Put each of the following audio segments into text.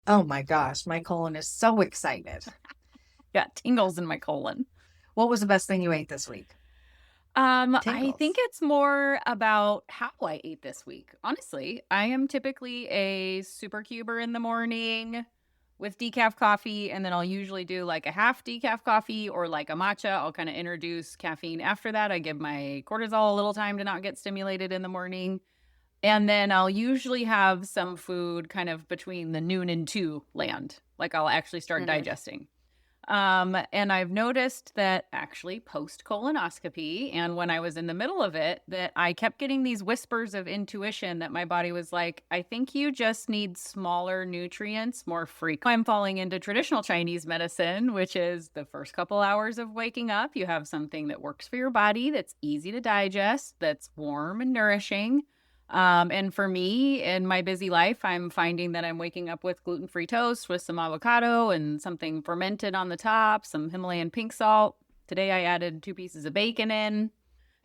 Oh my gosh, my colon is so excited. Got tingles in my colon. What was the best thing you ate this week? I think Tingles. it's more about how I ate this week. Honestly, I am typically a super cuber in the morning with decaf coffee, and then I'll usually do like a half decaf coffee or like a matcha. I'll kind of introduce caffeine after that. I give my cortisol a little time to not get stimulated in the morning. And then I'll usually have some food kind of between the noon and 2 land. Like I'll actually start Mhm. digesting. And I've noticed that actually post colonoscopy and when I was in the middle of it, that I kept getting these whispers of intuition that my body was like, I think you just need smaller nutrients more frequent. I'm falling into traditional Chinese medicine, which is the first couple hours of waking up. You have something that works for your body, that's easy to digest, that's warm and nourishing. And for me, in my busy life, I'm finding that I'm waking up with gluten-free toast with some avocado and something fermented on the top, some Himalayan pink salt. Today I added 2 pieces of bacon in,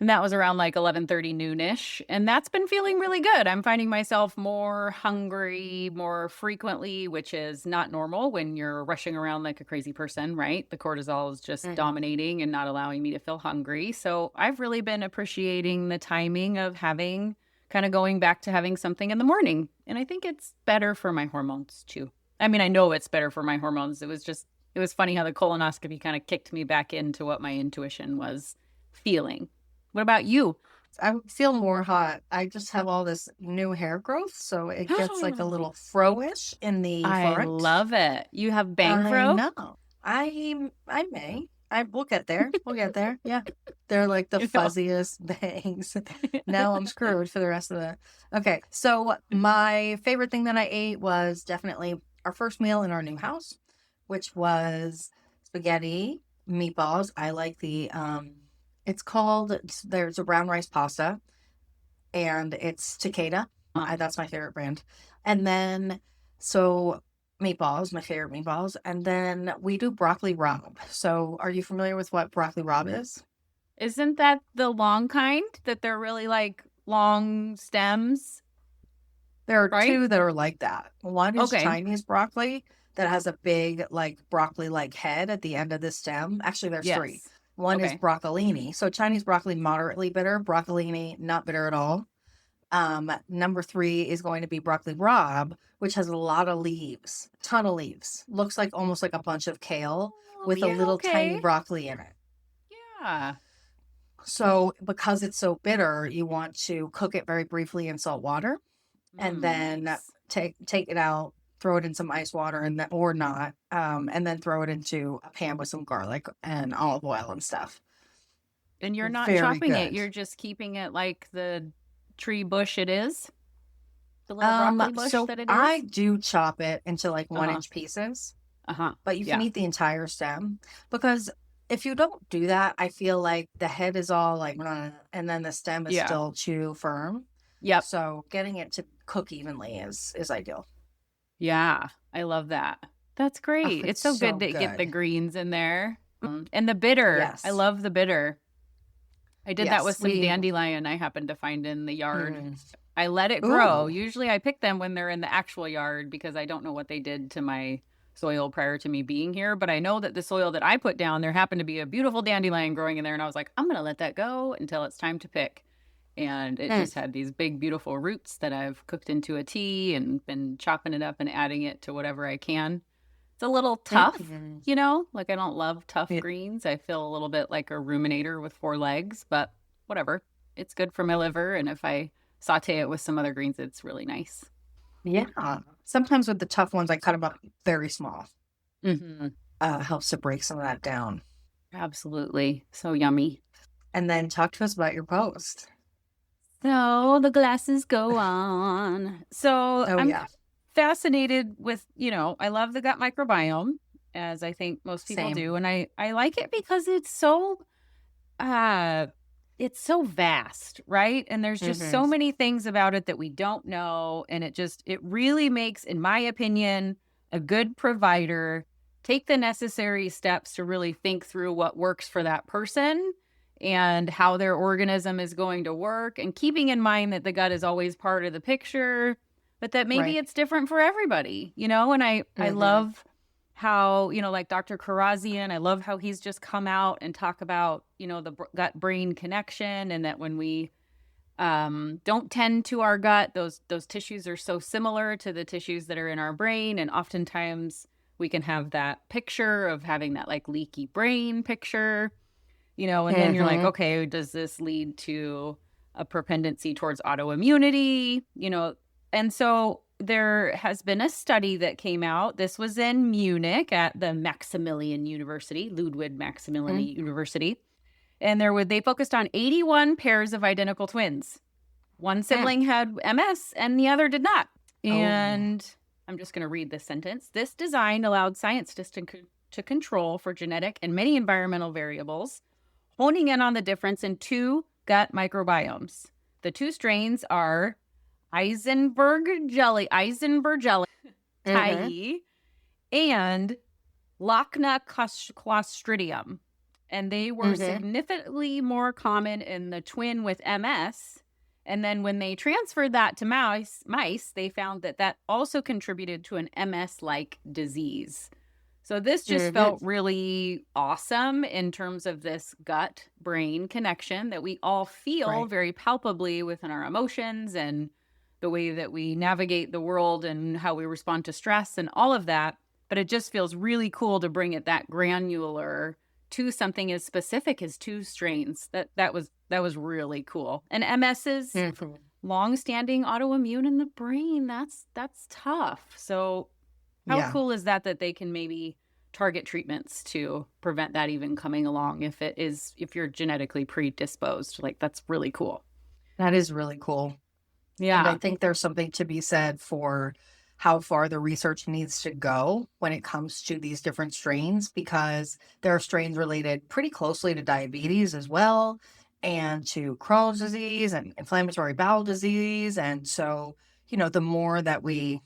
and that was around like 11:30 noonish, and that's been feeling really good. I'm finding myself more hungry more frequently, which is not normal when you're rushing around like a crazy person, right? The cortisol is just Mhm. dominating and not allowing me to feel hungry. So I've really been appreciating the timing of having kind of going back to having something in the morning. And I think it's better for my hormones too. I mean, I know it's better for my hormones. It was funny how the colonoscopy kind of kicked me back into what my intuition was feeling. What about you? I feel more hot. I just have all this new hair growth, so it gets like a little fro-ish in the I front. love it. You have bang I fro? know. I may. We'll get there. We'll get there. Yeah. They're like the You know. fuzziest bangs. Now I'm screwed for the rest of the. Okay. So my favorite thing that I ate was definitely our first meal in our new house, which was spaghetti, meatballs. I like it's called there's a brown rice pasta and it's Takeda. That's my favorite brand. And then, so meatballs, my favorite meatballs. And then we do broccoli rabe. So, are you familiar with what broccoli rabe is? Isn't that the long kind that they're really like long stems, There are right? two that are like that. One is Okay. Chinese broccoli that has a big, like, broccoli like head at the end of the stem. Actually, there's three. Yes. One is Okay. broccolini. So, Chinese broccoli, moderately bitter, broccolini, not bitter at all. Number three is going to be broccoli rabe, which has a lot of leaves, ton of leaves. Looks like almost like a bunch of kale Oh, with a yeah, little tiny okay. broccoli in it. Yeah. So, because it's so bitter, you want to cook it very briefly in salt water, and then Nice. take it out, throw it in some ice water, and then, or not, and then throw it into a pan with some garlic and olive oil and stuff. And you're not Very chopping it, good. you're just keeping it like the tree bush it is, the little broccoli bush So that it I is? do chop it into like one Uh-huh. inch pieces, Uh-huh. but you can Yeah. eat the entire stem because if you don't do that, I feel like the head is all like, "Bleh," and then the stem is Yeah. still too firm. Yep. So getting it to cook evenly is ideal. Yeah. I love that. That's Oh, great. it's It's so so good to get the good. greens in there. And the bitter. I Yes. love the bitter. I did that with Yes. some dandelion I happened to find in the yard. Mm. I let it grow. Ooh. Usually I pick them when they're in the actual yard because I don't know what they did to my soil prior to me being here, but I know that the soil that I put down, there happened to be a beautiful dandelion growing in there, and I was like, I'm going to let that go until it's time to pick. And it Mm. just had these big, beautiful roots that I've cooked into a tea and been chopping it up and adding it to whatever I can. It's a little tough, Mm. like I don't love tough It, greens. I feel a little bit like a ruminator with 4 legs, but whatever. It's good for my liver. And if I saute it with some other greens, it's really nice. yeah. Sometimes with the tough ones, I cut them up very small. Hmm. Helps to break some of that down. Absolutely. So yummy. And then talk to us about your post. So the glasses go on. So Oh, I'm yeah. fascinated with, I love the gut microbiome, as I think most people Same. do. And I like it because uh it's so vast, right? And there's just Hmm. so many things about it that we don't know. And it really makes, in my opinion, a good provider take the necessary steps to really think through what works for that person and how their organism is going to work, and keeping in mind that the gut is always part of the picture. but that maybe Right. it's different for everybody, and I Mm-hmm. love how, like Dr. Karazian, I love how he's just come out and talk about, the gut brain connection, and that when we don't tend to our gut, those tissues are so similar to the tissues that are in our brain, and oftentimes we can have that picture of having that like leaky brain picture, and then you're like, Mm-hmm. okay, does this lead to a propensity towards autoimmunity, and so there has been a study that came out. This was in Munich at the Maximilian University, Ludwig Maximilian University, and they focused on 81 pairs of identical twins. One Mm-hmm. sibling had MS and the other did not. Oh. And I'm just going to read this sentence. This design allowed scientists to control for genetic and many environmental variables, honing in on the difference in two gut microbiomes. The two strains are Eisenberg Mm-hmm. Tai, and Lochna clostridium. And they were Mm-hmm. significantly more common in the twin with MS. And then when they transferred that to mice, they found that also contributed to an MS-like disease. So this just Mm-hmm. felt really awesome in terms of this gut-brain connection that we all feel Right. very palpably within our emotions and the way that we navigate the world and how we respond to stress and all of that. But it just feels really cool to bring it that granular to something as specific as two strains. That was really cool. And MS is Mm-hmm. long-standing autoimmune in the brain. That's tough. So how Yeah. cool is that they can maybe target treatments to prevent that even coming along if you're genetically predisposed? Like, that's really cool. That is really cool. And I Yeah. think there's something to be said for how far the research needs to go when it comes to these different strains, because there are strains related pretty closely to diabetes as well, and to Crohn's disease and inflammatory bowel disease. And so, the more that we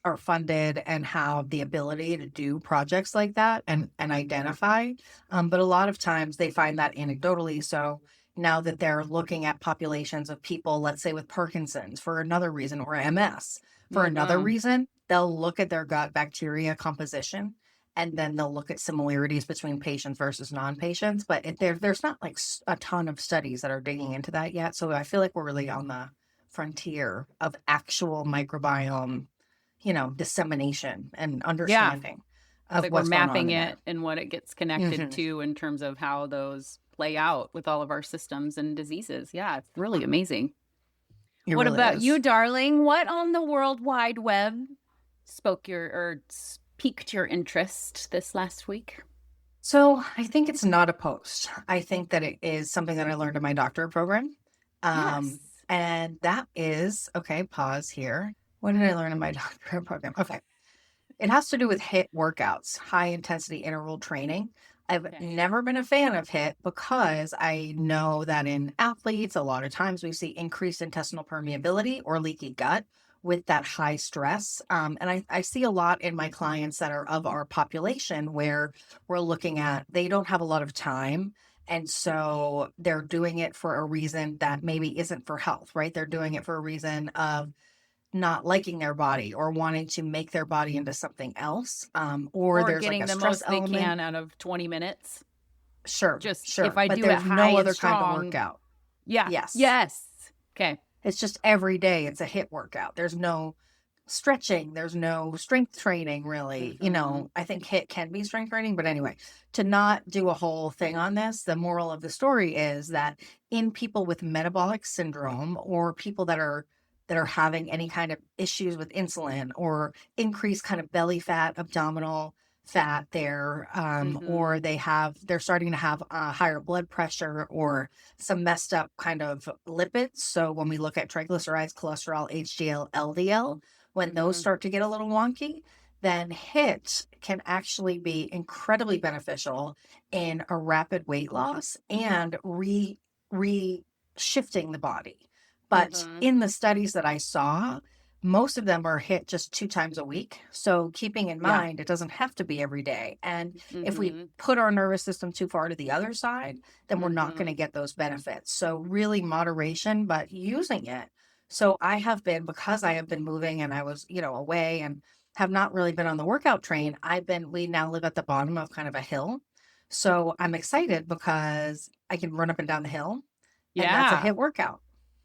are funded and have the ability to do projects like that and identify. But a lot of times they find that anecdotally. So now that they're looking at populations of people, let's say with Parkinson's for another reason, or MS for another Mm-hmm. reason, they'll look at their gut bacteria composition, and then they'll look at similarities between patients versus non-patients. But there's not like a ton of studies that are digging into that yet. So I feel like we're really on the frontier of actual microbiome, dissemination and Yeah. understanding It's of like we're what's going on mapping in there. it and what it gets connected Hmm. to in terms of how those play out with all of our systems and diseases. Yeah, it's really amazing. It What really about you, is. darling? What on the World Wide Web piqued your interest this last week? So I think it's not a post. I think that it is something that I learned in my doctorate program. Yes. And that is, okay, pause here. What did I learn in my doctorate program? Okay. It has to do with HIIT workouts, high intensity interval training. I've Okay. never been a fan of HIIT because I know that in athletes, a lot of times we see increased intestinal permeability or leaky gut with that high stress. And I see a lot in my clients that are of our population where we're looking at, they don't have a lot of time. And so they're doing it for a reason that maybe isn't for health, right? They're doing it for a reason of not liking their body or wanting to make their body into something else. Or Or there's like getting a the stress most they element. can out of 20 minutes. Sure, Just if sure. I But do it there's high no and other kind of strong. workout. Yeah. Yes. Yes. Okay. It's just every day it's a HIIT workout. There's no stretching, there's no strength training really. Mm-hmm. I think HIIT can be strength training, but anyway, to not do a whole thing on this, the moral of the story is that in people with metabolic syndrome, or people that are having any kind of issues with insulin or increased kind of belly fat, abdominal fat there, Mm-hmm. or they're starting to have higher blood pressure or some messed up kind of lipids. So when we look at triglycerides, cholesterol, HDL, LDL, when those Mm-hmm. start to get a little wonky, then HIIT can actually be incredibly beneficial in a rapid weight loss and shifting the body. But Mm-hmm. in the studies that I saw, most of them are hit just 2 times a week. So keeping in Yeah. mind, it doesn't have to be every day. And if we Mm-hmm. put our nervous system too far to the other side, then we're not going Mm-hmm. to get those benefits. So really moderation, but using it So I have been, because I have been moving and I was, away and have not really been on the workout train. We now live at the bottom of kind of a hill. So I'm excited because I can run up and down the hill, and that's a Yeah. hit workout.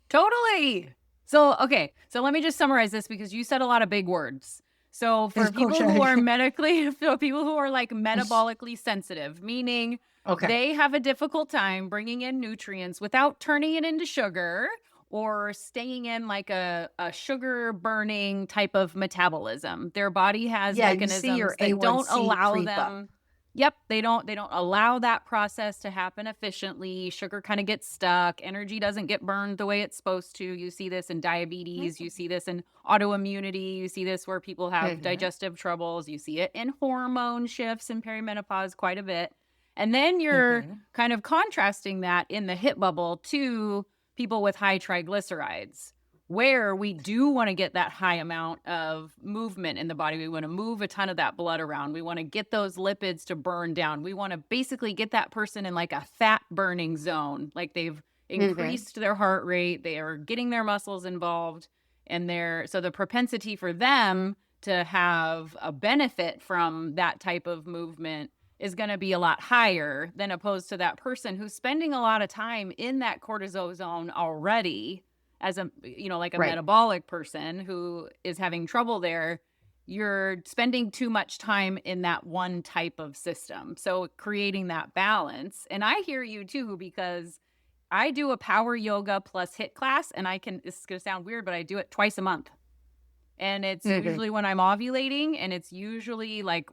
Totally. So, okay. So let me just summarize this because you said a lot of big words. So for people who are Okay. for people who are like metabolically sensitive, meaning Okay. they have a difficult time bringing in nutrients without turning it into sugar or staying in like a sugar burning type of metabolism. Their body has Yeah, you see mechanisms your that don't A1C allow creep up. them. Yep, they don't allow that process to happen efficiently. Sugar kind of gets stuck. Energy doesn't get burned the way it's supposed to. You see this in diabetes, you see this in autoimmunity, you see this where people have Mhm. digestive troubles, you see it in hormone shifts in perimenopause quite a bit. And then you're Mhm. kind of contrasting that in the hit bubble to people with high triglycerides, where we do want to get that high amount of movement in the body. We want to move a ton of that blood around. We want to get those lipids to burn down. We want to basically get that person in like a fat burning zone. Like they've Mhm. increased their heart rate, they are getting their muscles involved, and so the propensity for them to have a benefit from that type of movement is going to be a lot higher than opposed to that person who's spending a lot of time in that cortisol zone already as like a Right. metabolic person who is having trouble there. You're spending too much time in that one type of system. So creating that balance. And I hear you too, because I do a power yoga plus hit class, and this is going to sound weird, but I do it twice a month. And it's Mhm. usually when I'm ovulating, and it's usually like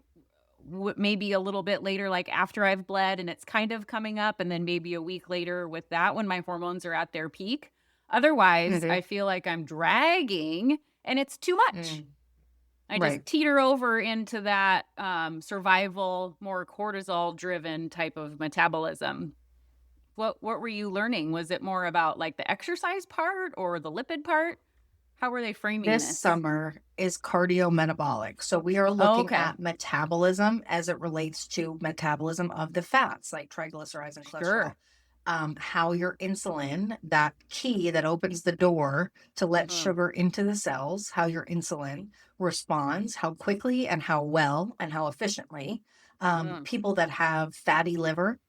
maybe a little bit later, like after I've bled and it's kind of coming up, and then maybe a week later with that when my hormones are at their peak. Otherwise, Mhm. I feel like I'm dragging and it's too much. Mm. I Right. just teeter over into that survival, more cortisol driven type of metabolism. What were you learning? Was it more about like the exercise part or the lipid part? How were they framing This this? summer is cardiometabolic. So we are Oh, looking okay. at metabolism as it relates to metabolism of the fats like triglycerides and cholesterol. Sure. How your insulin, that key that opens the door to let Mm, sugar into the cells, how your insulin responds, how quickly and how well and how efficiently. mm. People that have fatty liver,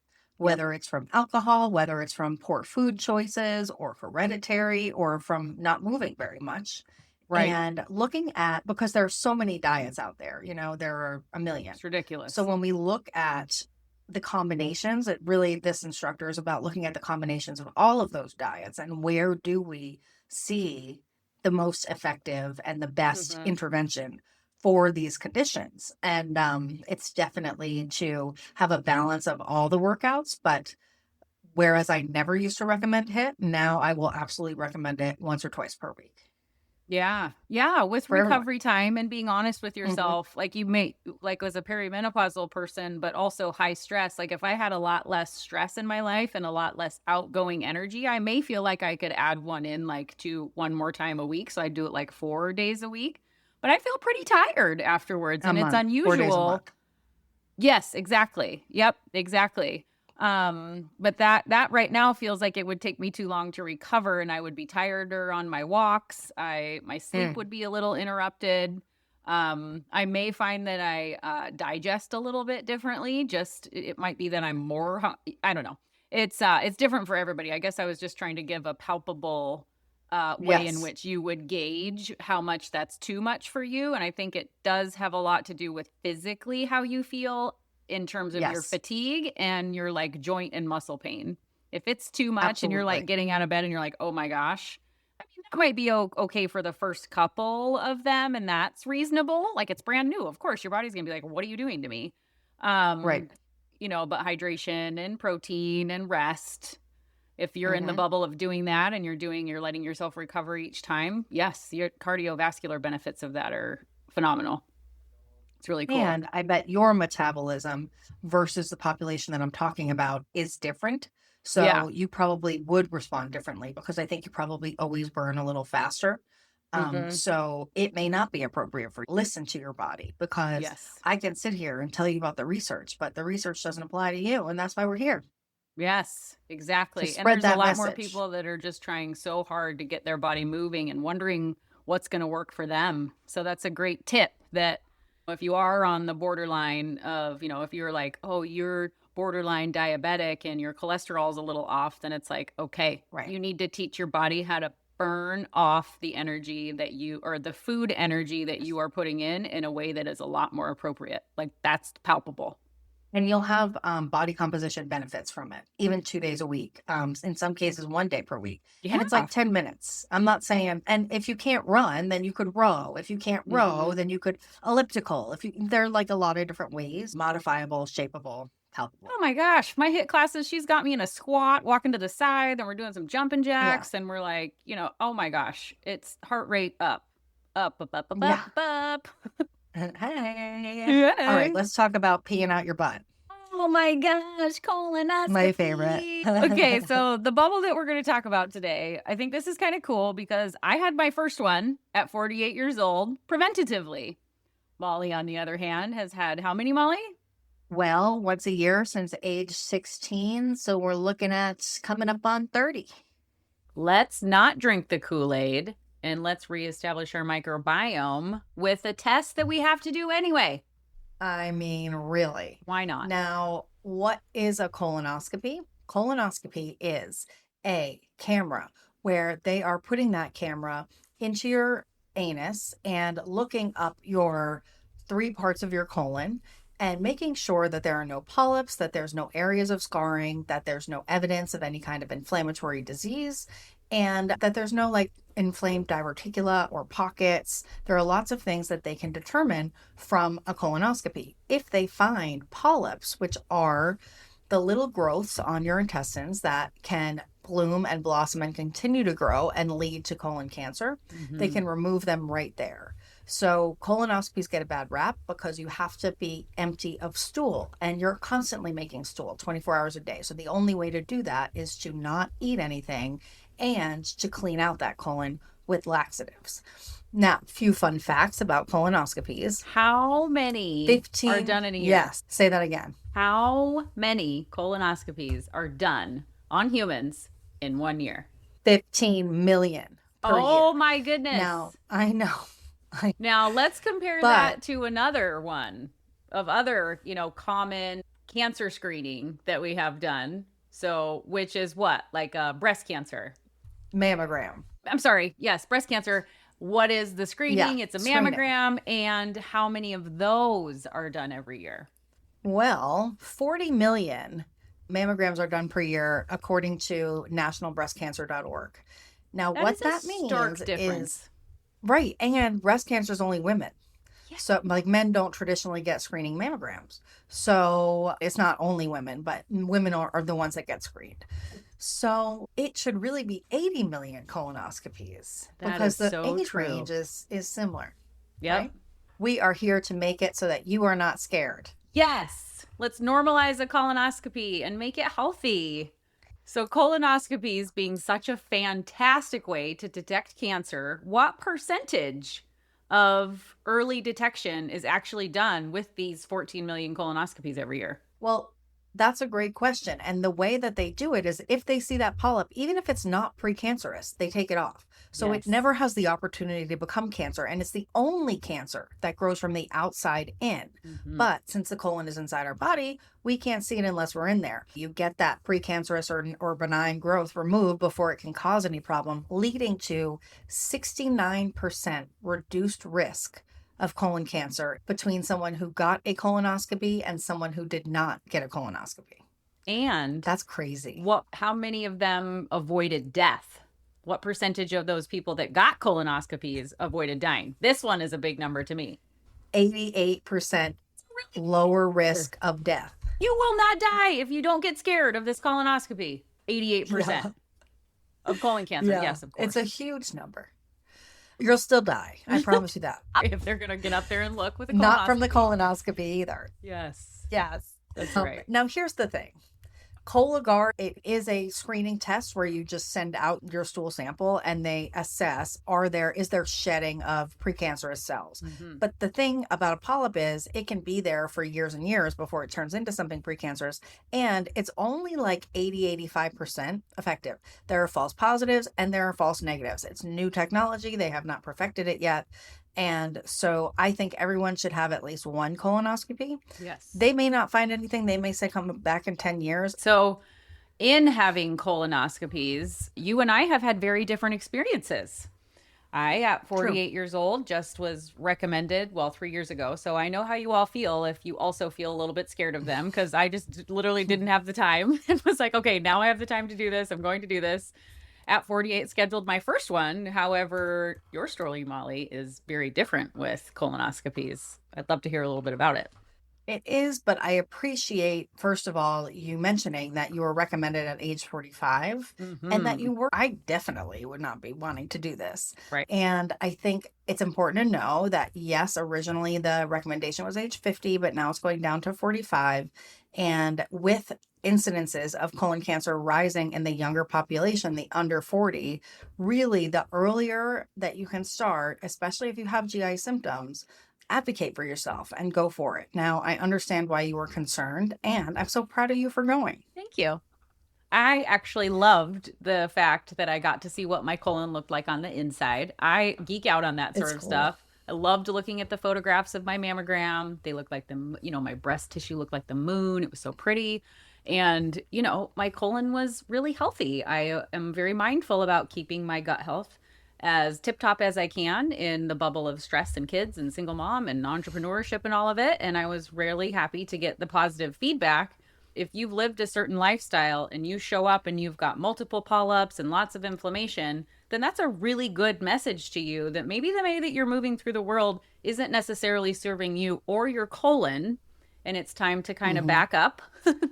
Yep. whether it's from alcohol, whether it's from poor food choices or hereditary or from not moving very much. Right. And looking at, because there are so many diets out there, there are a million. It's So ridiculous. when we look at the combinations, this instructor is about looking at the combinations of all of those diets and where do we see the most effective and the best Mhm. intervention for these conditions. And it's definitely to have a balance of all the workouts, but whereas I never used to recommend HIIT, now I will absolutely recommend it once or twice per week Yeah. Yeah, with for everyone. recovery time and being honest with Hmm. yourself, like you may like as a perimenopausal person, but also high stress. Like if I had a lot less stress in my life and a lot less outgoing energy, I may feel like I could add one in like to one more time a week. So I do it like 4 days a week. But I feel pretty tired afterwards, A and it's month, 4 days a unusual. month. Yes, exactly. Yep, exactly. But that right now feels like it would take me too long to recover, and I would be tireder on my walks. My sleep Mm. would be a little interrupted. I may find that I digest a little bit differently. Just it might be that I'm more I don't know. It's different for everybody. I guess I was just trying to give a palpable way in Yes. which you would gauge how much that's too much for you. And I think it does have a lot to do with physically how you feel in terms of your Yes. fatigue and your like joint and muscle pain. If it's too much and you're like Absolutely. getting out of bed and you're like, oh my gosh, I mean, that might be okay for the first couple of them. And that's reasonable. Like it's brand new. Of course, your body's going to be like, what are you doing to me? Right. Um, but hydration and protein and rest, if you're in the Hmm. bubble of doing that and you're letting yourself recover each time, yes, your cardiovascular benefits of that are phenomenal. It's really cool. And I bet your metabolism versus the population that I'm talking about is different. Yeah. So you probably would respond differently because I think you probably always burn a little faster. Mhm. So it may not be appropriate for you. Listen to your body because Yes. I can sit here and tell you about the research, but the research doesn't apply to you. And that's why we're here. Yes, exactly. And spread there's a that lot more message. people that are just trying so hard to get their body moving and wondering what's going to work for them. So that's a great tip that if you are on the borderline of, if you're like, oh, you're borderline diabetic and your cholesterol's a little off, then it's like, okay, Right. you need to teach your body how to burn off the energy that or the food energy that you are putting in a way that is a lot more appropriate. Like that's palpable. And you'll have body composition benefits from it, even 2 days a week. In some cases, 1 day per week. And it's Yeah. like 10 minutes. I'm not saying, and if you can't run, then you could row. If you can't row, then you could elliptical. There are like a lot of different ways, modifiable, shapeable, palpable. Oh my gosh, my HIIT classes, she's got me in a squat, walking to the side, then we're doing some jumping jacks, and we're like, oh my gosh, it's heart rate up, up, up, up, up, Yeah. up, up. Hey. All right, let's talk about peeing out your butt. Oh my gosh, colonoscopy. My favorite. Okay, so the bubble that we're going to talk about today, I think this is kind of cool because I had my first one at 48 years old preventatively. Molly, on the other hand, has had how many, Molly? Well, once a year since age 16. So we're looking at coming up on 30. Let's not drink the Kool-Aid and let's reestablish our microbiome with a test that we have to do anyway. I mean, really. Why not? Now, what is a colonoscopy? Colonoscopy is a camera where they are putting that camera into your anus and looking up your 3 parts of your colon and making sure that there are no polyps, that there's no areas of scarring, that there's no evidence of any kind of inflammatory disease, and that there's no like inflamed diverticula or pockets. There are lots of things that they can determine from a colonoscopy. If they find polyps, which are the little growths on your intestines that can bloom and blossom and continue to grow and lead to colon cancer, they can remove them right there. So colonoscopies get a bad rap because you have to be empty of stool and you're constantly making stool 24 hours a day. So the only way to do that is to not eat anything and to clean out that colon with laxatives. Now, a few fun facts about colonoscopies. How many 15 are done in a year? Yes, say that again. How many colonoscopies are done on humans in 1 year? 15 million per year. Oh my goodness. Now, I know. Now, let's compare that to another one of other, common cancer screening that we have done. So, which is what? Like breast cancer. Mammogram. I'm sorry. Yes, breast cancer. What is the screening? Yeah, It's a screening. mammogram. And how many of those are done every year? Well, 40 million mammograms are done per year, according to nationalbreastcancer.org. Now, what that means stark difference. is, right, and breast cancer is only women. Yeah. So, like, men don't traditionally get screening mammograms. So, it's not only women, but women are the ones that get screened. So, it should really be 80 million colonoscopies because the age range is similar. Yep. Right? We are here to make it so that you are not scared. Yes. Let's normalize a colonoscopy and make it healthy. So colonoscopies being such a fantastic way to detect cancer, what percentage of early detection is actually done with these 14 million colonoscopies every year? Well, that's a great question. And the way that they do it is if they see that polyp, even if it's not precancerous, they take it off. So it never has the opportunity to become cancer. And it's the only cancer that grows from the outside in. But since the colon is inside our body, we can't see it unless we're in there. You get that precancerous or benign growth removed before it can cause any problem, leading to 69% reduced risk of colon cancer between someone who got a colonoscopy and someone who did not get a colonoscopy. And that's crazy. How many of them avoided death? What percentage of those people that got colonoscopies avoided dying? This one is a big number to me. 88% lower risk of death. You will not die if you don't get scared of this colonoscopy. 88% of colon cancer. Yeah. Yes, of course. It's a huge number. You'll still die. I promise you that. If they're going to get up there and look with a colonoscopy. Not from the colonoscopy either. Yes. Yes. That's right. Now, here's the thing. Cologuard, it is a screening test where you just send out your stool sample and they assess, is there shedding of precancerous cells. Mm-hmm. But the thing about a polyp is it can be there for years and years before it turns into something precancerous. And it's only like 85% effective. There are false positives and there are false negatives. It's new technology. They have not perfected it yet. And so I think everyone should have at least one colonoscopy. Yes. They may not find anything. They may say come back in 10 years. So, in having colonoscopies, you and I have had very different experiences. I, at 48 years old, just was recommended, 3 years ago. So I know how you all feel if you also feel a little bit scared of them, because I just literally didn't have the time and was like, okay, now I have the time to do this. I'm going to do this. At 48, scheduled my first one. However, your story, Molly, is very different with colonoscopies. I'd love to hear a little bit about it. It is, but I appreciate, first of all, you mentioning that you were recommended at age 45 and that I definitely would not be wanting to do this. Right. And I think it's important to know that, yes, originally the recommendation was age 50, but now it's going down to 45. And with incidences of colon cancer rising in the younger population, the under 40, really the earlier that you can start, especially if you have GI symptoms, advocate for yourself and go for it. Now, I understand why you were concerned, and I'm so proud of you for going. Thank you. I actually loved the fact that I got to see what my colon looked like on the inside. I geek out on that sort of stuff. I loved looking at the photographs of my mammogram. They looked like my breast tissue looked like the moon. It was so pretty. And, my colon was really healthy. I am very mindful about keeping my gut health as tip-top as I can in the bubble of stress and kids and single mom and entrepreneurship and all of it. And I was really happy to get the positive feedback. If you've lived a certain lifestyle and you show up and you've got multiple polyps and lots of inflammation, then that's a really good message to you that maybe the way that you're moving through the world isn't necessarily serving you or your colon. And it's time to kind of back up,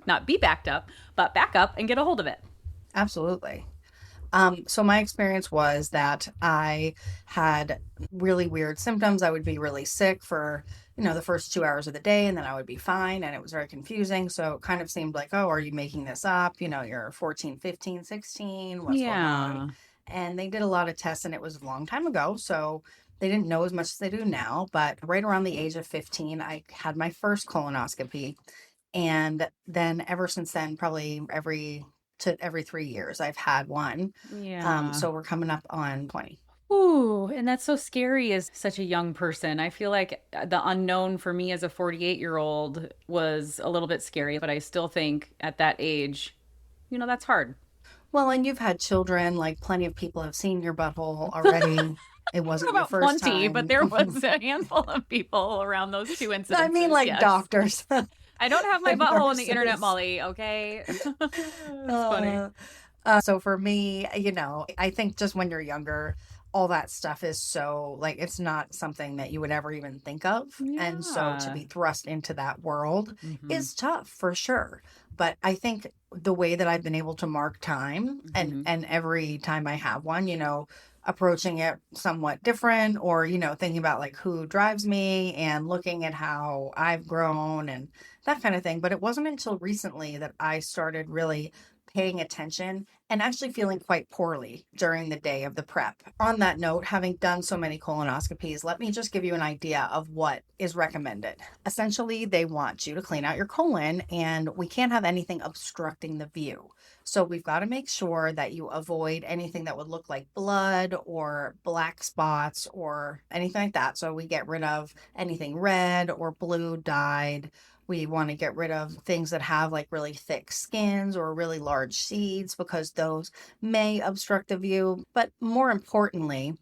not be backed up, but back up and get a hold of it. Absolutely. So my experience was that I had really weird symptoms. I would be really sick for, the first 2 hours of the day, and then I would be fine. And it was very confusing. So it kind of seemed like, oh, are you making this up? You're 14, 15, 16. What's going on? And they did a lot of tests, and it was a long time ago. So they didn't know as much as they do now. But right around the age of 15, I had my first colonoscopy. And then ever since then, probably every 3 years I've had one. Yeah. So we're coming up on 20. Ooh, and that's so scary as such a young person. I feel like the unknown for me as a 48-year-old was a little bit scary, but I still think at that age, that's hard. Well, and you've had children, like plenty of people have seen your butthole already. It wasn't about your first 20, time. but there was a handful of people around those two incidents. I mean, like doctors. I don't have my butthole on the internet, Molly, okay? It's funny. So for me, I think just when you're younger, all that stuff is so, like, it's not something that you would ever even think of. Yeah. And so to be thrust into that world is tough for sure. But I think the way that I've been able to mark time and every time I have one, approaching it somewhat different or, thinking about like who drives me and looking at how I've grown and that kind of thing. But it wasn't until recently that I started really paying attention and actually feeling quite poorly during the day of the prep. On that note, having done so many colonoscopies, let me just give you an idea of what is recommended. Essentially, they want you to clean out your colon, and we can't have anything obstructing the view. So we've got to make sure that you avoid anything that would look like blood or black spots or anything like that. So we get rid of anything red or blue dyed. We want to get rid of things that have like really thick skins or really large seeds because those may obstruct the view. But more importantly,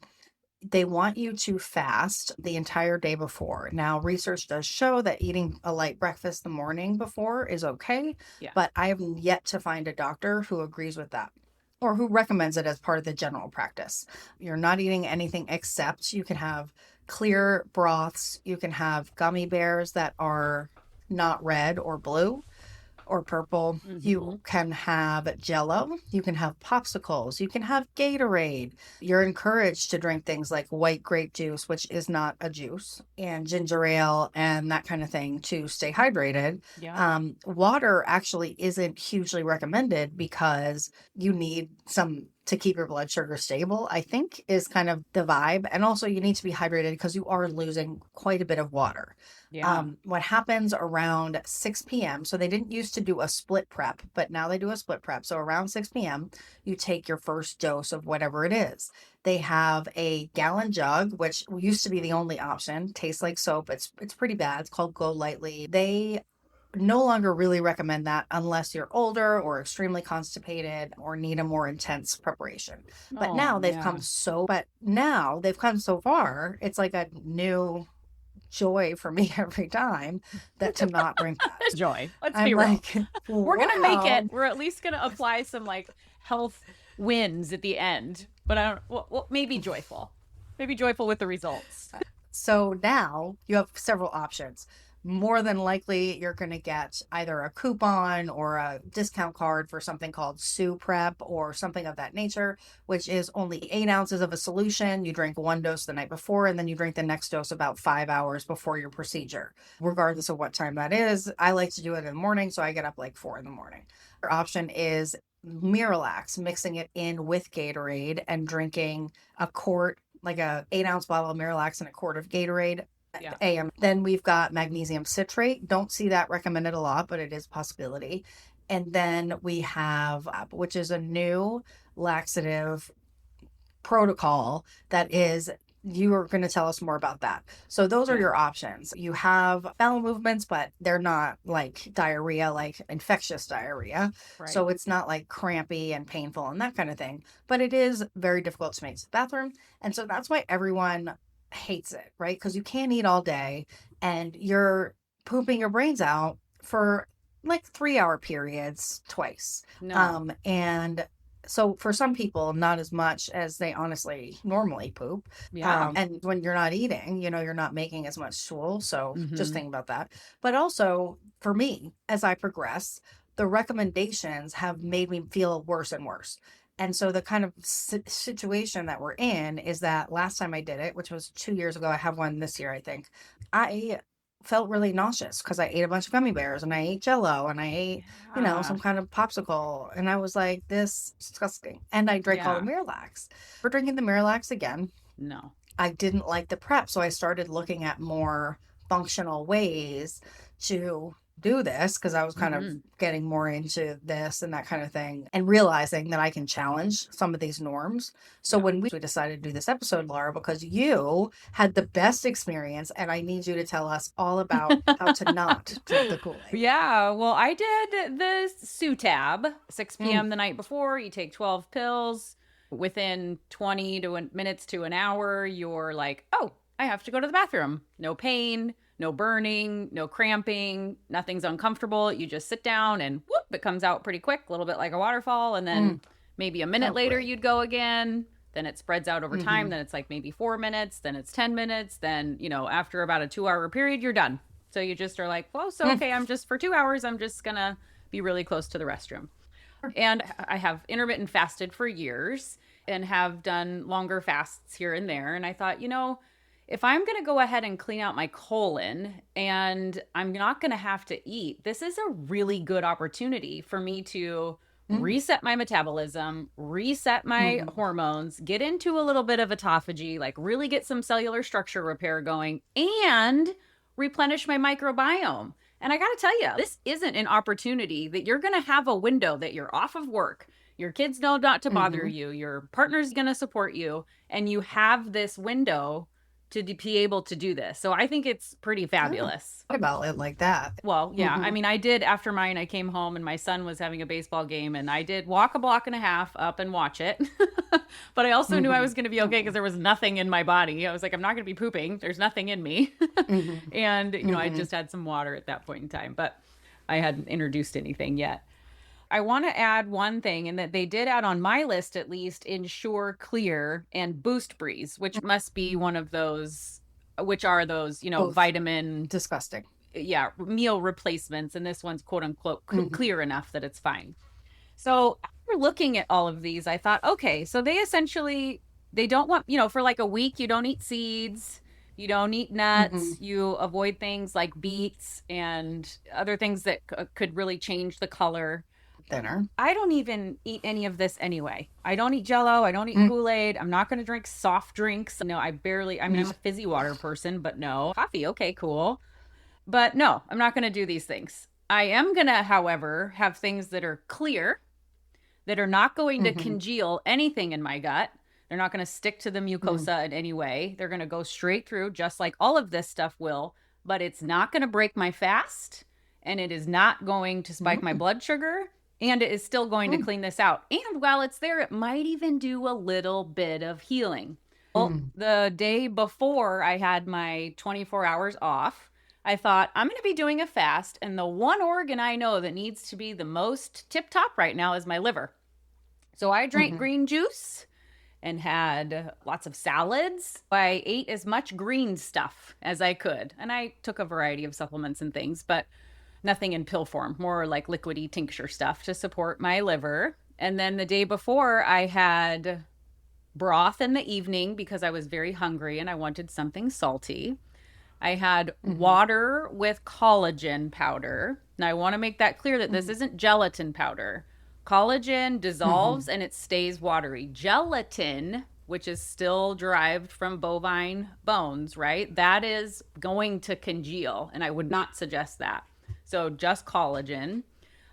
they want you to fast the entire day before. Now, research does show that eating a light breakfast the morning before is okay, but I have yet to find a doctor who agrees with that or who recommends it as part of the general practice. You're not eating anything except you can have clear broths, you can have gummy bears that are not red or blue. or purple. You can have Jello. You can have popsicles. You can have Gatorade. You're encouraged to drink things like white grape juice, which is not a juice, and ginger ale and that kind of thing to stay hydrated. Yeah. Water actually isn't hugely recommended because you need some to keep your blood sugar stable, I think is kind of the vibe. And also you need to be hydrated because you are losing quite a bit of water. Yeah. What happens around 6 p.m. So they didn't used to do a split prep, but now they do a split prep. So around 6 p.m., you take your first dose of whatever it is. They have a gallon jug, which used to be the only option. Tastes like soap. It's pretty bad. It's called Go Lightly. They no longer really recommend that unless you're older or extremely constipated or need a more intense preparation. But now they've come so far. It's like a new joy for me every time that to not drink that. Joy. Let's I'm be real. like, We're going to make wow. it. We're at least going to apply some like health wins at the end. But I don't, well, maybe joyful. Maybe joyful with the results. So now you have several options. More than likely, you're going to get either a coupon or a discount card for something called Sue Prep or something of that nature, which is only 8 ounces of a solution. You drink 1 dose the night before, and then you drink the next dose about 5 hours before your procedure, regardless of what time that is. I like to do it in the morning, so I get up like 4 in the morning. Your option is Miralax, mixing it in with Gatorade and drinking a quart, like a 8-ounce bottle of Miralax and a quart of Gatorade. Yeah. AM. Then we've got magnesium citrate. Don't see that recommended a lot, but it is a possibility. And then we have, which is a new laxative protocol that is, you are going to tell us more about that. So those are your options. You have bowel movements, but they're not like diarrhea, like infectious diarrhea. Right. So it's not like crampy and painful and that kind of thing, but it is very difficult to make to the bathroom. And so that's why everyone hates it, right? Because you can't eat all day and you're pooping your brains out for like 3-hour periods twice. No. And so for some people, not as much as they honestly normally poop. Yeah. And when you're not eating, you're not making as much stool. So just Mhm. think about that. But also for me, as I progress, the recommendations have made me feel worse and worse. And so the kind of situation that we're in is that last time I did it, which was 2 years ago, I have one this year, I think, I felt really nauseous because I ate a bunch of gummy bears and I ate Jello and I ate, some kind of popsicle. And I was like, this is disgusting. And I drank all the Miralax. We're drinking the Miralax again. No. I didn't like the prep. So I started looking at more functional ways to do this because I was kind of getting more into this and that kind of thing and realizing that I can challenge some of these norms. So when we decided to do this episode, Lara, because you had the best experience and I need you to tell us all about how to not drink the Kool-Aid. Yeah, well, I did the Sue tab, 6 p.m. the night before. You take 12 pills. Within 20 minutes to an hour, you're like, oh, I have to go to the bathroom. No pain, no burning, no cramping, nothing's uncomfortable. You just sit down and whoop, it comes out pretty quick, a little bit like a waterfall. And then maybe a minute later, you'd go again. Then it spreads out over time. Then it's like maybe 4 minutes. Then it's 10 minutes. Then, after about a 2-hour period, you're done. So you just are like, well, so okay, for 2 hours, I'm just going to be really close to the restroom. And I have intermittent fasted for years and have done longer fasts here and there. And I thought, if I'm going to go ahead and clean out my colon and I'm not going to have to eat, this is a really good opportunity for me to reset my metabolism, reset my hormones, get into a little bit of autophagy, like really get some cellular structure repair going and replenish my microbiome. And I got to tell you, this isn't an opportunity that you're going to have a window that you're off of work. Your kids know not to bother you. Your partner's going to support you. And you have this window to be able to do this. So I think it's pretty fabulous. What about it like that? Well, yeah. I mean, I did after mine, I came home and my son was having a baseball game and I did walk a block and a half up and watch it. But I also knew I was going to be okay because there was nothing in my body. I was like, I'm not going to be pooping. There's nothing in me. And, I just had some water at that point in time, but I hadn't introduced anything yet. I want to add one thing, and that they did add on my list, at least, Ensure Clear and Boost Breeze, which must be one of those, which are those, Both vitamin. Disgusting. meal replacements. And this one's quote unquote clear enough that it's fine. So after looking at all of these, I thought, okay, so they don't want, for like a week, you don't eat seeds, you don't eat nuts, you avoid things like beets and other things that could really change the color. Dinner. I don't even eat any of this anyway. I don't eat Jell-O. I don't eat Kool-Aid. I'm not going to drink soft drinks. No, I'm a fizzy water person, but no. Coffee, okay, cool. But no, I'm not going to do these things. I am going to, however, have things that are clear, that are not going to congeal anything in my gut. They're not going to stick to the mucosa in any way. They're going to go straight through, just like all of this stuff will, but it's not going to break my fast, and it is not going to spike my blood sugar, and it is still going to clean this out. And while it's there, it might even do a little bit of healing. Well, the day before I had my 24 hours off, I thought, I'm going to be doing a fast, and the one organ I know that needs to be the most tip-top right now is my liver. So I drank green juice and had lots of salads. I ate as much green stuff as I could, and I took a variety of supplements and things, but nothing in pill form, more like liquidy tincture stuff to support my liver. And then the day before, I had broth in the evening because I was very hungry and I wanted something salty. I had water with collagen powder. Now, I want to make that clear that this isn't gelatin powder. Collagen dissolves and it stays watery. Gelatin, which is still derived from bovine bones, right? That is going to congeal, and I would not suggest that. So just collagen.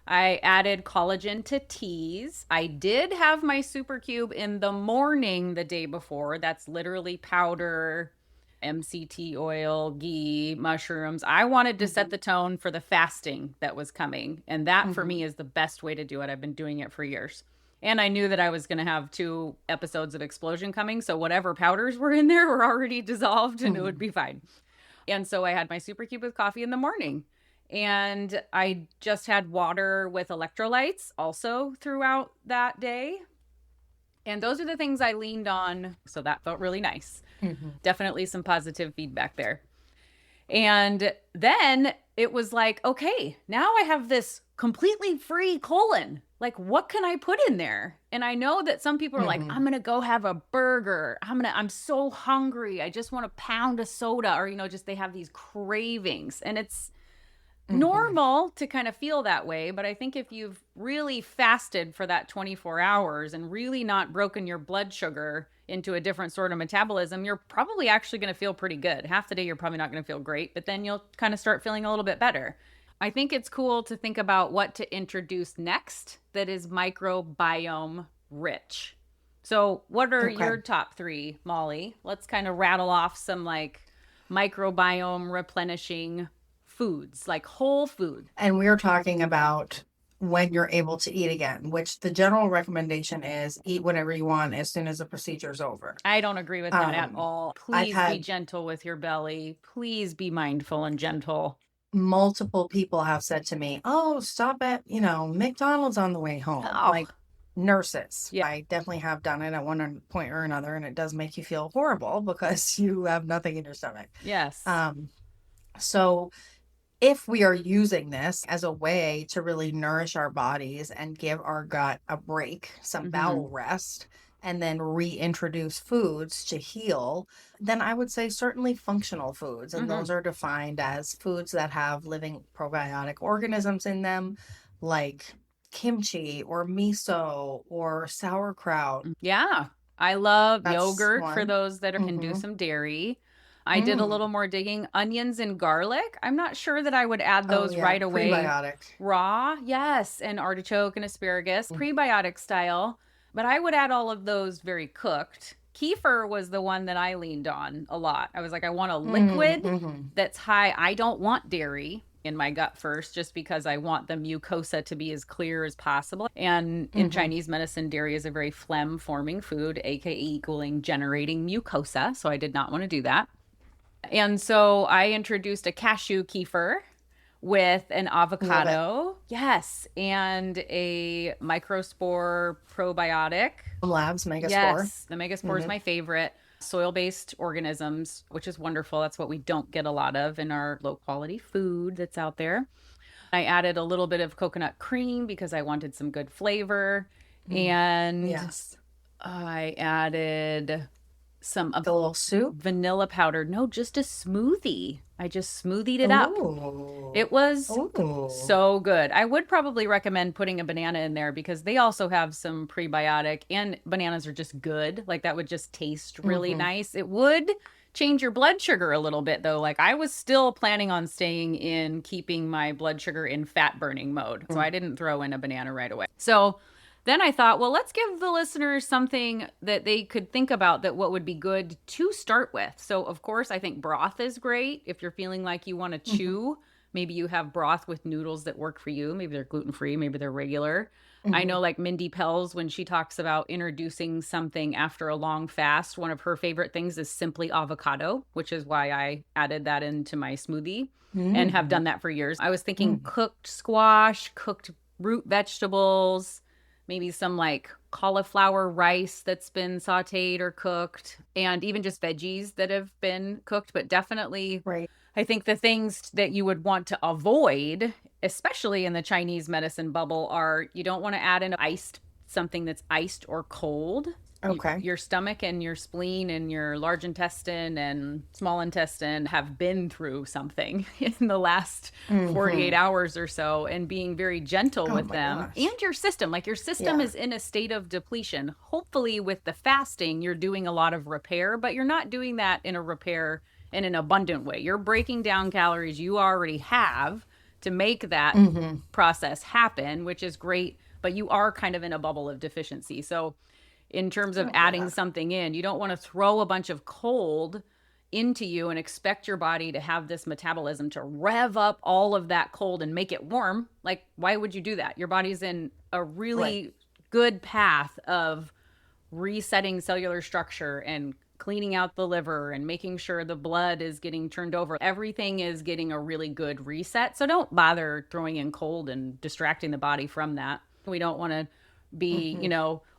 I added collagen to teas. I did have my super cube in the morning the day before. That's literally powder, MCT oil, ghee, mushrooms. I wanted to set the tone for the fasting that was coming. And that for me is the best way to do it. I've been doing it for years. And I knew that I was going to have 2 episodes of explosion coming. So whatever powders were in there were already dissolved and it would be fine. And so I had my super cube with coffee in the morning. And I just had water with electrolytes also throughout that day. And those are the things I leaned on. So that felt really nice. Definitely some positive feedback there. And then it was like, okay, now I have this completely free colon. Like, what can I put in there? And I know that some people are like, I'm going to go have a burger. I'm so hungry. I just want a pound of soda, or, just they have these cravings. And it's normal to kind of feel that way. But I think if you've really fasted for that 24 hours and really not broken your blood sugar into a different sort of metabolism, you're probably actually going to feel pretty good. Half the day, you're probably not going to feel great, but then you'll kind of start feeling a little bit better. I think it's cool to think about what to introduce next that is microbiome rich. So what are your top 3, Molly? Let's kind of rattle off some like microbiome replenishing foods, like whole food. And we're talking about when you're able to eat again, which the general recommendation is eat whatever you want as soon as the procedure's over. I don't agree with that at all. Please be gentle with your belly. Please be mindful and gentle. Multiple people have said to me, oh, stop at, McDonald's on the way home. Like nurses. Yeah. I definitely have done it at one point or another, and it does make you feel horrible because you have nothing in your stomach. Yes. So if we are using this as a way to really nourish our bodies and give our gut a break, some bowel rest, and then reintroduce foods to heal, then I would say certainly functional foods. And those are defined as foods that have living probiotic organisms in them, like kimchi or miso or sauerkraut. Yeah. I love yogurt for those that can do some dairy. I did a little more digging. Onions and garlic. I'm not sure that I would add those right away. Prebiotic. Raw, yes. And artichoke and asparagus, prebiotic style. But I would add all of those very cooked. Kefir was the one that I leaned on a lot. I was like, I want a liquid that's high. I don't want dairy in my gut first, just because I want the mucosa to be as clear as possible. And in Chinese medicine, dairy is a very phlegm-forming food, aka equaling generating mucosa. So I did not want to do that. And so I introduced a cashew kefir with an avocado. Yes. And a microspore probiotic. Labs Megaspore. Yes. The Megaspore is my favorite. soil-based organisms, which is wonderful. That's what we don't get a lot of in our low-quality food that's out there. I added a little bit of coconut cream because I wanted some good flavor. And Yes. I added some The little soup. vanilla powder. No, just a smoothie. I just smoothied it up. Ooh. It was Ooh. so good. I would probably recommend putting a banana in there because they also have some prebiotic, and bananas are just good. Like that would just taste really nice. It would change your blood sugar a little bit though. Like I was still planning on staying in keeping my blood sugar in fat burning mode. So I didn't throw in a banana right away. So then I thought, well, let's give the listeners something that they could think about that what would be good to start with. So, of course, I think broth is great. If you're feeling like you want to chew, maybe you have broth with noodles that work for you. Maybe they're gluten-free, maybe they're regular. I know like Mindy Pels, when she talks about introducing something after a long fast, one of her favorite things is simply avocado, which is why I added that into my smoothie and have done that for years. I was thinking cooked squash, cooked root vegetables, maybe some like cauliflower rice that's been sauteed or cooked, and even just veggies that have been cooked. But definitely, Right. I think the things that you would want to avoid, especially in the Chinese medicine bubble, are you don't want to add in something that's iced or cold. Okay. Your stomach and your spleen and your large intestine and small intestine have been through something in the last 48 hours or so, and being very gentle with them. Gosh. And your system, like your system is in a state of depletion. Hopefully with the fasting, you're doing a lot of repair, but you're not doing that in a repair in an abundant way. You're breaking down calories you already have to make that process happen, which is great, but you are kind of in a bubble of deficiency. So in terms of adding something in, you don't want to throw a bunch of cold into you and expect your body to have this metabolism to rev up all of that cold and make it warm. Like, why would you do that? Your body's in a really good path of resetting cellular structure and cleaning out the liver and making sure the blood is getting turned over. Everything is getting a really good reset. So don't bother throwing in cold and distracting the body from that. We don't want to be,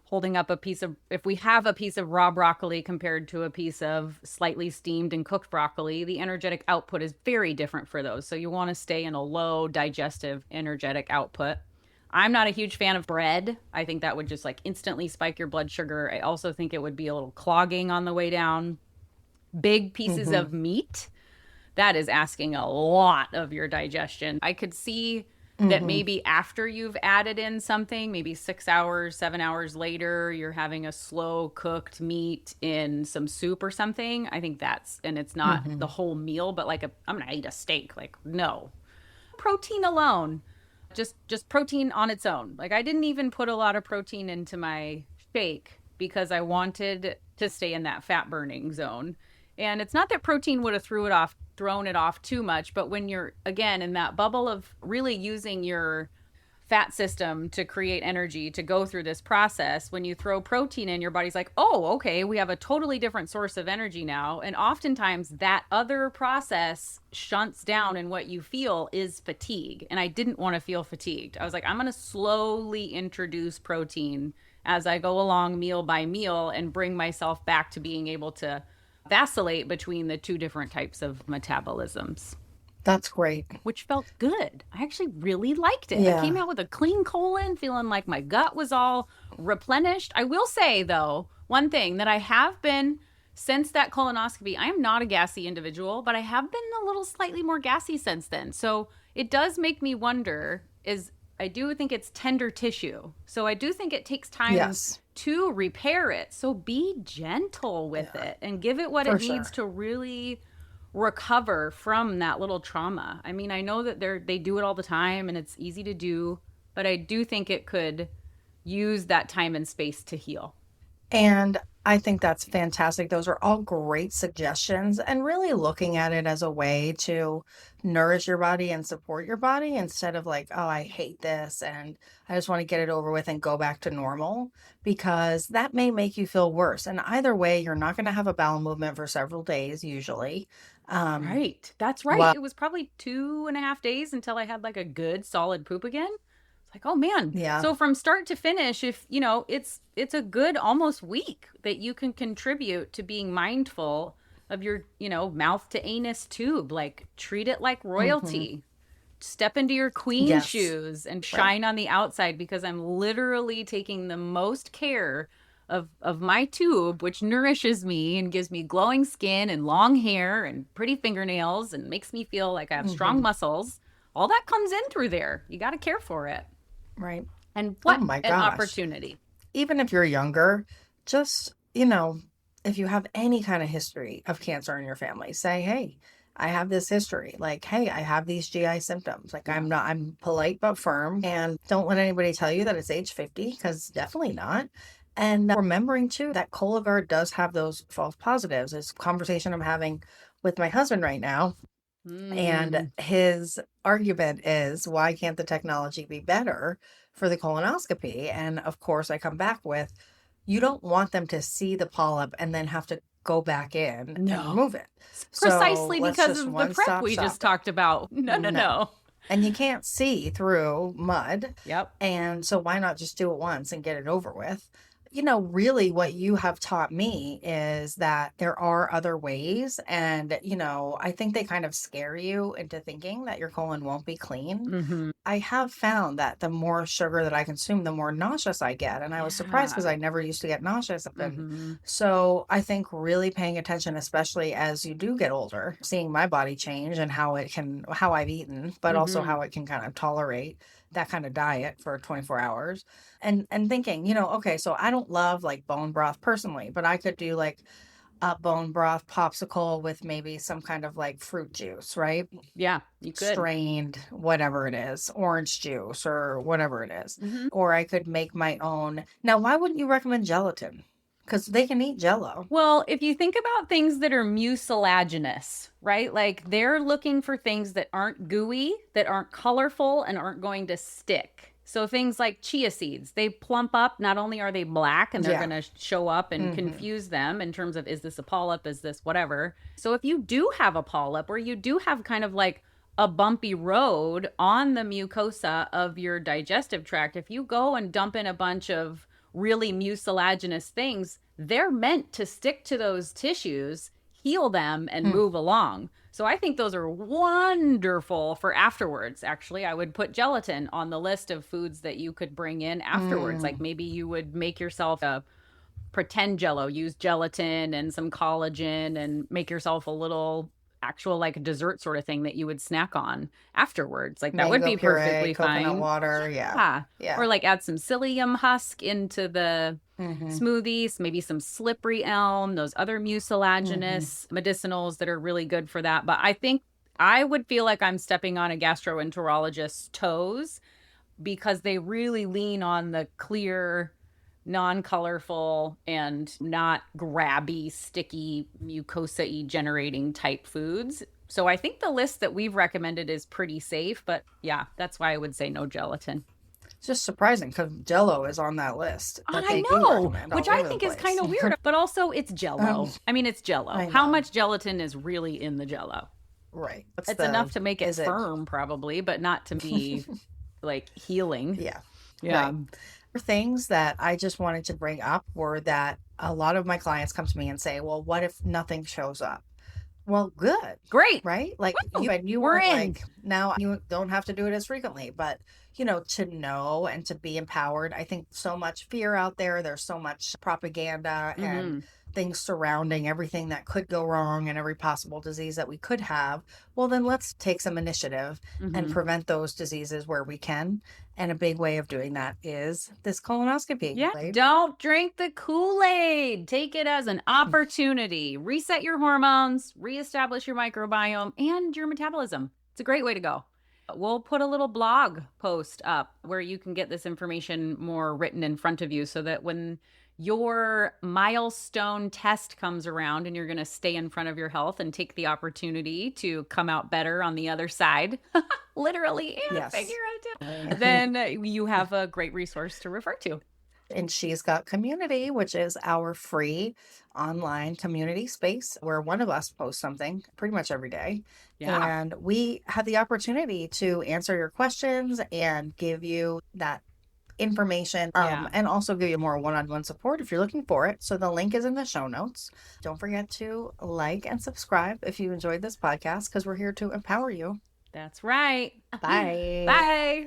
holding up if we have a piece of raw broccoli compared to a piece of slightly steamed and cooked broccoli, the energetic output is very different for those. So you want to stay in a low digestive energetic output. I'm not a huge fan of bread. I think that would just like instantly spike your blood sugar. I also think it would be a little clogging on the way down. Big pieces of meat, that is asking a lot of your digestion. I could see that maybe after you've added in something, maybe 6 hours, 7 hours later, you're having a slow cooked meat in some soup or something. I think and it's not the whole meal, but like I'm going to eat a steak. Like, no. Protein alone, just protein on its own. Like I didn't even put a lot of protein into my shake because I wanted to stay in that fat burning zone. And it's not that protein would have thrown it off too much, but when you're again in that bubble of really using your fat system to create energy to go through this process, when you throw protein in, your body's like, oh, okay, we have a totally different source of energy now. And oftentimes that other process shunts down, and what you feel is fatigue. And I didn't want to feel fatigued. I was like, I'm going to slowly introduce protein as I go along meal by meal and bring myself back to being able to vacillate between the two different types of metabolisms. That's great. Which felt good. I actually really liked it. Yeah. I came out with a clean colon, feeling like my gut was all replenished. I will say, though, one thing that I have been, since that colonoscopy, I am not a gassy individual, but I have been a little slightly more gassy since then. So it does make me wonder, I do think it's tender tissue. So I do think it takes time to repair it. So be gentle with it and give it what it needs to really recover from that little trauma. I mean, I know that they do it all the time and it's easy to do, but I do think it could use that time and space to heal. And I think that's fantastic. Those are all great suggestions, and really looking at it as a way to nourish your body and support your body instead of like, oh, I hate this and I just want to get it over with and go back to normal, because that may make you feel worse. And either way, you're not going to have a bowel movement for several days usually. Right. That's right. Well, it was probably 2.5 days until I had like a good solid poop again. It's like, oh man. Yeah. So from start to finish, if, you know, it's a good almost week that you can contribute to being mindful of your, you know, mouth to anus tube. Like, treat it like royalty. Step into your queen shoes and shine on the outside, because I'm literally taking the most care of my tube, which nourishes me and gives me glowing skin and long hair and pretty fingernails and makes me feel like I have strong muscles. All that comes in through there. You got to care for it. Right. And what my an gosh. opportunity. Even if you're younger, just, you know, if you have any kind of history of cancer in your family, say, hey, I have this history. Like, hey, I have these GI symptoms. Like, I'm polite but firm, and don't let anybody tell you that it's age 50, because definitely not. And remembering too that Cologuard does have those false positives. It's a conversation I'm having with my husband right now. And his argument is, why can't the technology be better for the colonoscopy? And of course, I come back with, you don't want them to see the polyp and then have to go back in and remove it. Precisely So because of the prep we just talked about. No. And you can't see through mud. Yep. And so why not just do it once and get it over with? You know, really what you have taught me is that there are other ways. And, you know, I think they kind of scare you into thinking that your colon won't be clean. I have found that the more sugar that I consume, the more nauseous I get. And I was surprised because I never used to get nauseous. And so I think really paying attention, especially as you do get older, seeing my body change and how I've eaten, but also how it can kind of tolerate that kind of diet for 24 hours, and thinking, you know, okay, so I don't love like bone broth personally, but I could do like a bone broth popsicle with maybe some kind of like fruit juice, right? Yeah, you could. Strained, whatever it is, orange juice or whatever it is. Or I could make my own. Now, why wouldn't you recommend gelatin? Because they can eat Jell-O. Well, if you think about things that are mucilaginous, right? Like, they're looking for things that aren't gooey, that aren't colorful, and aren't going to stick. So things like chia seeds, they plump up. Not only are they black and they're going to show up and confuse them in terms of, is this a polyp? Is this whatever? So if you do have a polyp, or you do have kind of like a bumpy road on the mucosa of your digestive tract, if you go and dump in a bunch of really mucilaginous things, they're meant to stick to those tissues, heal them, and move along. So I think those are wonderful for afterwards. Actually, I would put gelatin on the list of foods that you could bring in afterwards. Like, maybe you would make yourself a pretend Jell-O, use gelatin and some collagen, and make yourself a little actual like dessert sort of thing that you would snack on afterwards. Like, that would be puree, perfectly coconut fine. Water, yeah. Or like add some psyllium husk into the smoothies, maybe some slippery elm, those other mucilaginous medicinals that are really good for that. But I think I would feel like I'm stepping on a gastroenterologist's toes, because they really lean on the clear, non-colorful, and not grabby, sticky, mucosa-y generating type foods. So I think the list that we've recommended is pretty safe, but yeah, that's why I would say no gelatin. It's just surprising because Jell-O is on that list. I know, which I think is kind of weird, but also it's Jell-O. I mean, it's Jell-O. How much gelatin is really in the Jell-O? Right. It's enough to make it firm, probably, but not to be like healing. Yeah. Yeah. Right. Things that I just wanted to bring up were that a lot of my clients come to me and say, well, what if nothing shows up? Well, good. Great. Right? Like, you were like, now you don't have to do it as frequently, but you know, to know and to be empowered. I think so much fear out there. There's so much propaganda and things surrounding everything that could go wrong and every possible disease that we could have. Well, then let's take some initiative and prevent those diseases where we can. And a big way of doing that is this colonoscopy. Yeah. Right? Don't drink the Kool-Aid. Take it as an opportunity. Reset your hormones, reestablish your microbiome and your metabolism. It's a great way to go. We'll put a little blog post up where you can get this information more written in front of you, so that when your milestone test comes around and you're going to stay in front of your health and take the opportunity to come out better on the other side, literally and figuratively, then you have a great resource to refer to. And she's got Community, which is our free online community space where one of us posts something pretty much every day. Yeah. And we have the opportunity to answer your questions and give you that information, Yeah. and also give you more one-on-one support if you're looking for it. So the link is in the show notes. Don't forget to like and subscribe if you enjoyed this podcast, because we're here to empower you. That's right. Bye. Bye.